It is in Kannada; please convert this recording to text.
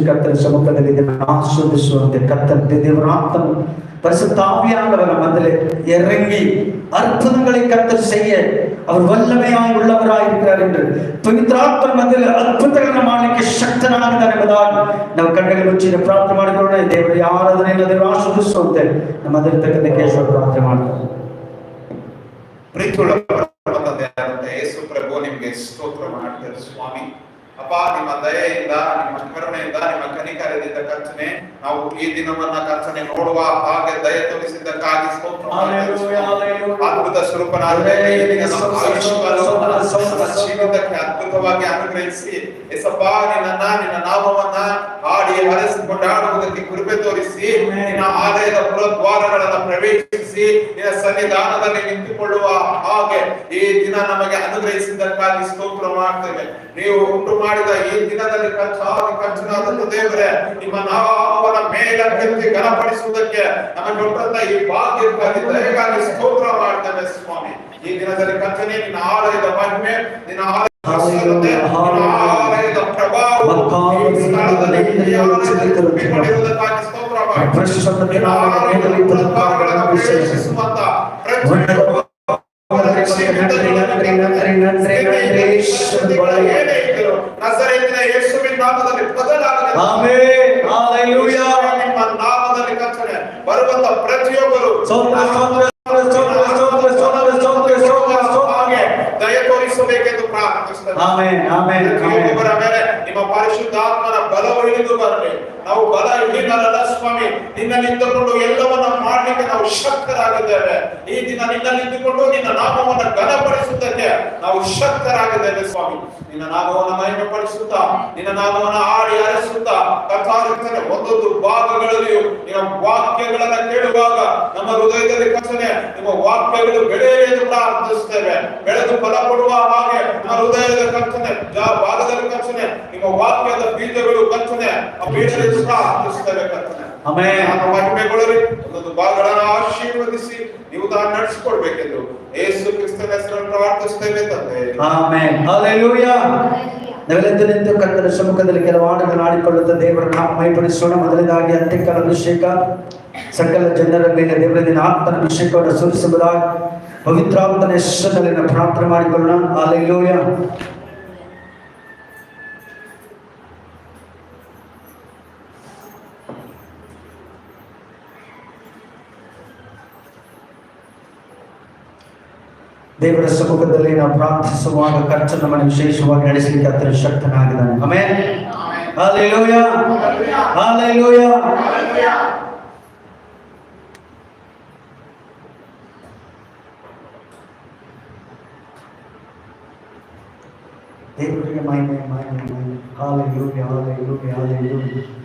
ಕರ್ತನ ಸಮ್ಮುಖದಲ್ಲಿ ಆಸ್ವಾದಿಸುವಂತೆ ಕರ್ತನ தேவராத்தம் பரிசுத்த ஆவியானவர் மத்தியிலே இறங்கி அற்புதங்களை கர்த்தர் செய்ய அவர் வல்லமையாய் உள்ளவராய் இருக்கிறார் என்று ಪವಿತ್ರಾತ್ಮನ ಮಧ್ಯದಲ್ಲಿ ಅದ್ಭುತಗಳನ್ನು ಮಾಡಲಿಕ್ಕೆ ಶಕ್ತನಾಗಿದ್ದಾನೆ ಎಂಬುದಾಗಿ ನಾವು ಕಣ್ಣುಗಳ ಮುಚ್ಚಿ ಪ್ರಾರ್ಥನೆ ಮಾಡಿಕೊಳ್ಳೋಣ. ದೇವರ ಆರಾಧನೆಯನ್ನು ದೇವರು ಆಶೀರ್ವದಿಸುವಂತೆ ನಮ್ಮ ಮಧ್ಯದಲ್ಲಿ ಕೇಶವ ಪ್ರಾರ್ಥನೆ ಮಾಡ್ತಾರೆ. ಪ್ರೀತಿಯುಳ್ಳ ಪರಮತಂದೆಯಾದಂಥ ಯೇಸು ಪ್ರಭು ನಿಮಗೆ ಸ್ತೋತ್ರ ಮಾಡ್ತಾರೆ ಸ್ವಾಮಿ. ಅಪ್ಪ, ನಿಮ್ಮ ದಯೆಯಿಂದ, ನಿಮ್ಮ ಕರುಣೆಯಿಂದ, ನಿಮ್ಮ ಕನಿಕರದಿಂದ ಕರ್ತನೆ ನಾವು ಈ ದಿನವನ್ನ ಕರ್ತನೆ ನೋಡುವ ಹಾಗೆ ದಯ ತೋರಿಸಿದ್ದಕ್ಕಾಗಿ ಸ್ತೋತ್ರ ಅದ್ಭುತ ಸ್ವರೂಪನಾದ ಜೀವಿತಕ್ಕೆ ಅದ್ಭುತವಾಗಿ ಅನುಗ್ರಹಿಸಿ ಎಸಪ್ಪ ನಿನ್ನ ನಾಮವನ್ನ ಹಾಡಿ ಹರಸಿಕೊಂಡಾಡುವುದಕ್ಕೆ ಕೃಪೆ ತೋರಿಸಿ ನಿನ್ನ ಆಲಯದ ಪುರದ್ವಾರಗಳನ್ನು ಪ್ರವೇಶಿಸಿ ನಿನ್ನ ಸನ್ನಿಧಾನದಲ್ಲಿ ನಿಂತುಕೊಳ್ಳುವ ಹಾಗೆ ಈ ದಿನ ನಮಗೆ ಅನುಗ್ರಹಿಸಿದ್ದಕ್ಕಾಗಿ ಸ್ತೋತ್ರ ಮಾಡ್ತೇವೆ. ನೀವು ಉಂಟು ಮಾಡಿದ ಈ ದಿನದಲ್ಲಿ ಕರ್ತನಾದ ದೇವರೇ, ನಿಮ್ಮ ನಾಮವನ್ನ ಮೇಲಕ್ಕೆತ್ತಿ ಘನಪಡಿಸುವುದಕ್ಕೆ ನಮಗೆ ಕೊಟ್ಟಂತ ಈ ಭಾಗ್ಯಕ್ಕಾಗಿ ದಯೆಗಾಗಿ ಸ್ತೋತ್ರ ಮಾಡ್ತೇವೆ ಸ್ವಾಮಿ. ಈ ದಿನದಲ್ಲಿ ಕರ್ತನೇ ನಿನ್ನ ಆಲಯದ ಮಹಿಮೆ, ನಿನ್ನ ಆಲಯದ ಪ್ರಭಾವ ಸ್ತೋತ್ರ ಯೇಸುವಿನ ನಾಮದಲ್ಲಿ ಬದಲಾಗಲಿ. ನಿಮ್ಮ ನಾಮದಲ್ಲಿ ಕರ್ತನೆ ಬರುವಂತ ಪ್ರತಿಯೊಬ್ಬರು ಹಾಗೆ ದಯ ತೋರಿಸಬೇಕೆಂದು ಪ್ರಾರ್ಥಿಸುತ್ತೇವೆ. ಒಬ್ಬರ ಮೇಲೆ ನಿಮ್ಮ ಪರಿಶುದ್ಧಾತ್ಮನ ಬಲವು ಇಳಿದು ಬರಲಿ. ನಾವು ಬಲಹೀನರಲ್ಲ ಸ್ವಾಮಿ, ನಿನ್ನಲ್ಲಿದ್ದುಕೊಂಡು ಎಲ್ಲವನ್ನ ಮಾಡಲಿಕ್ಕೆ ನಾವು ಶಕ್ತರಾಗಿದ್ದೇವೆ. ಈ ದಿನ ನಿನ್ನಲ್ಲಿದ್ದುಕೊಂಡು ನಿನ್ನ ನಾಮವನ್ನು ಘನಪಡಿಸುತ್ತಕ್ಕೆ ನಾವು ಶಕ್ತರಾಗಿದ್ದೇವೆ ಸ್ವಾಮಿ. ನಿನ್ನ ನಾಮವನ್ನು ಮಹಿಮೆ ಪಡಿಸುತ್ತಾ, ನಿನ್ನ ನಾಮವನ್ನು ಆಡಿ ಹರಿಸುತ್ತಾ ಕರ್ತಾರ್ಪಣೆ ಒಂದೊಂದು ಭಾಗಗಳಲ್ಲಿಯೂ ನಿನ್ನ ವಾಕ್ಯಗಳನ್ನ ಕೇಳುವಾಗ ನಮ್ಮ ಹೃದಯದಲ್ಲಿ ಕರ್ತನೆ ನಿಮ್ಮ ವಾಕ್ಯಗಳು ಬೆಳೆಯಲು ಪ್ರಾರ್ಥಿಸುತ್ತೇವೆ. ಬೆಳೆದು ಫಲ ಕೊಡುವ ಹಾಗೆ ನಮ್ಮ ಹೃದಯದ ಕರ್ತನೆ ಭಾಗದಲ್ಲಿ ಕರ್ತನೆ ನಿಮ್ಮ ವಾಕ್ಯದ ಬೀಜಗಳು ಕರ್ತನೆ ಆ ಬೀಜದಲ್ಲಿ ಪ್ರಾರ್ಥಿಸುತ್ತೇವೆ ಕರ್ತನೆ. ಮಹಿಮೆಗೊಳ್ಳಲಿ. ಒಂದೊಂದು ಭಾಗಗಳನ್ನು ಆಶೀರ್ವದಿಸಿ ನೀವು ತಾನು ನಡೆಸಿಕೊಡ್ಬೇಕೆಂದು ಯೇಸು ಕ್ರಿಸ್ತನ ಹೆಸರನ್ನು ಪ್ರಾರ್ಥಿಸುತ್ತೇವೆ ತಂದೆ. ಆಮೆನ್. ಹಲ್ಲೆಲೂಯಾ. ನಾವೆಲ್ಲರೂ ನಿಂತು ಕರ್ತನ ಸಮ್ಮುಖದಲ್ಲಿ ಕೆಲವು ಹಾಡುಗಳನ್ನು ಹಾಡಿಕೊಳ್ಳುತ್ತಾ ದೇವರ ನಾಮ ಮಹಿಮೆಪಡಿಸೋಣ. ಮೊದಲನೇದಾಗಿ ಅಂತ್ಯಕಾಲ ಅಭಿಷೇಕ ಸಕಲ ಜನರ ಮೇಲೆ ದೇವರ ಆತ್ಮನ ಅಭಿಷೇಕವನ್ನು ಸುರಿಸುವುದಾಗಿ ಪವಿತ್ರಾತ್ಮನ ಹೆಸರಿನಲ್ಲಿ ನಾವು ಪ್ರಾರ್ಥನೆ ಮಾಡಿಕೊಳ್ಳೋಣ. ಹಲ್ಲೆಲೂಯಾ. ದೇವರ ಸಮ್ಮುಖದಲ್ಲಿ ನಾವು ಪ್ರಾರ್ಥಿಸುವಾಗ ಕರ್ತನು ನಮ್ಮನ್ನು ವಿಶೇಷವಾಗಿ ನಡೆಸಲಿಕ್ಕೆ ಕರ್ತನು ಶಕ್ತನಾಗಿದ್ದಾನೆ. ಆಮೆನ್. ಹಲ್ಲೆಲೂಯಾ. ಹಲ್ಲೆಲೂಯಾ. ದೇವರಿಗೆ ಮಹಿಮೆ ಮಹಿಮೆ ಮಹಿಮೆ. ಹಲ್ಲೆಲೂಯಾ. ಹಲ್ಲೆಲೂಯಾ. ಹಲ್ಲೆಲೂಯಾ.